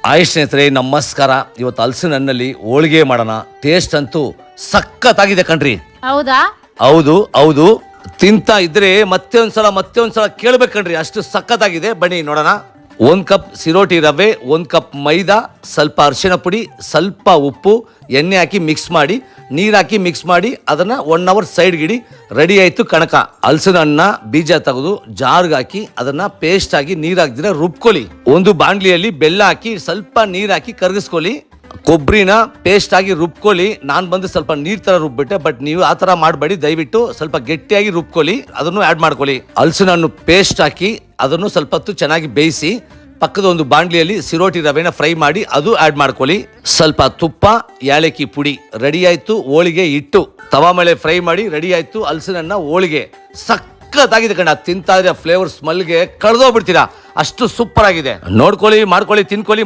Hi ಸ್ನೇಹಿತರೆ, ನಮಸ್ಕಾರ. ಇವತ್ತು ಹಲಸಿನ ಹಣ್ಣಲ್ಲಿ ಹೋಳಿಗೆ ಮಾಡೋಣ. ಟೇಸ್ಟ್ ಅಂತೂ ಸಖತ್ತಾಗಿದೆ ಕಣ್ರಿ. ಹೌದಾ? ಹೌದು ಹೌದು, ತಿಂತಾ ಇದ್ರೆ ಮತ್ತೆ ಒಂದ್ಸಲ ಕೇಳ್ಬೇಕಣ್ರಿ, ಅಷ್ಟು ಸಖತ್ತಾಗಿದೆ. ಬನ್ನಿ ನೋಡೋಣ. 1 ಕಪ್ ಸಿರೋಟಿ ರವೆ, 1 ಕಪ್ ಮೈದಾ, ಸ್ವಲ್ಪ ಅರಿಶಿಣ ಪುಡಿ, ಸ್ವಲ್ಪ ಉಪ್ಪು, ಎಣ್ಣೆ ಹಾಕಿ ಮಿಕ್ಸ್ ಮಾಡಿ, ನೀರು ಹಾಕಿ ಮಿಕ್ಸ್ ಮಾಡಿ ಅದನ್ನ 1 ಅವರ್ ಸೈಡ್ಗಿಡಿ. ರೆಡಿ ಆಯ್ತು ಕಣಕ. ಹಲಸಿನ ಹಣ್ಣ ಬೀಜ ತೆಗೆದು ಜಾರ್ಗೆ ಹಾಕಿ ಅದನ್ನ ಪೇಸ್ಟ್ ಆಗಿ ನೀರು ಹಾಕ್ದಿರ ರುಬ್ಕೊಳ್ಳಿ. ಒಂದು ಬಾಂಡ್ಲಿಯಲ್ಲಿ ಬೆಲ್ಲ ಹಾಕಿ ಸ್ವಲ್ಪ ನೀರು ಹಾಕಿ ಕರಗಿಸ್ಕೊಳ್ಳಿ. ಕೊಬ್ಬರಿನ ಪೇಸ್ಟ್ ಆಗಿ ರುಬ್ಕೊಳ್ಳಿ. ನಾನು ಬಂದು ಸ್ವಲ್ಪ ನೀರ್ ತರ ರುಬ್ಬಿಟ್ಟೆ, ಬಟ್ ನೀವು ಆ ತರ ಮಾಡಬೇಡಿ. ದಯವಿಟ್ಟು ಸ್ವಲ್ಪ ಗಟ್ಟಿಯಾಗಿ ರುಬ್ಕೊಳ್ಳಿ, ಅದನ್ನು ಆಡ್ ಮಾಡ್ಕೊಳ್ಳಿ. ಹಲಸಿನ ಹಣ್ಣು ಪೇಸ್ಟ್ ಹಾಕಿ ಅದನ್ನು ಸ್ವಲ್ಪ ಹೊತ್ತು ಚೆನ್ನಾಗಿ ಬೇಯಿಸಿ ಪಕ್ಕದ ಒಂದು ಬಾಂಡ್ಲಿಯಲ್ಲಿ ಸಿರೋಟಿ ರವೆನ ಫ್ರೈ ಮಾಡಿ ಅದು ಆಡ್ ಮಾಡ್ಕೊಳ್ಳಿ. ಸ್ವಲ್ಪ ತುಪ್ಪ, ಏಲಕ್ಕಿ ಪುಡಿ. ರೆಡಿ ಆಯ್ತು ಹೋಳಿಗೆ ಹಿಟ್ಟು. ತವಾ ಮೇಲೆ ಫ್ರೈ ಮಾಡಿ ರೆಡಿ ಆಯ್ತು ಹಲಸಿನ ಹಣ್ಣ ಹೋಳಿಗೆ. ಸಖತ್ತಾಗಿದೆ ಕಣ್ಣ. ತಿಂತಾ ಇದ್ರೆ ಫ್ಲೇವರ್ ಸ್ಮೆಲ್ಗೆ ಕಳೆದೋಗ್ಬಿಡ್ತೀರಾ, ಅಷ್ಟು ಸೂಪರ್ ಆಗಿದೆ. ನೋಡ್ಕೊಳ್ಳಿ, ಮಾಡ್ಕೊಳ್ಳಿ, ತಿನ್ಕೊಳ್ಳಿ.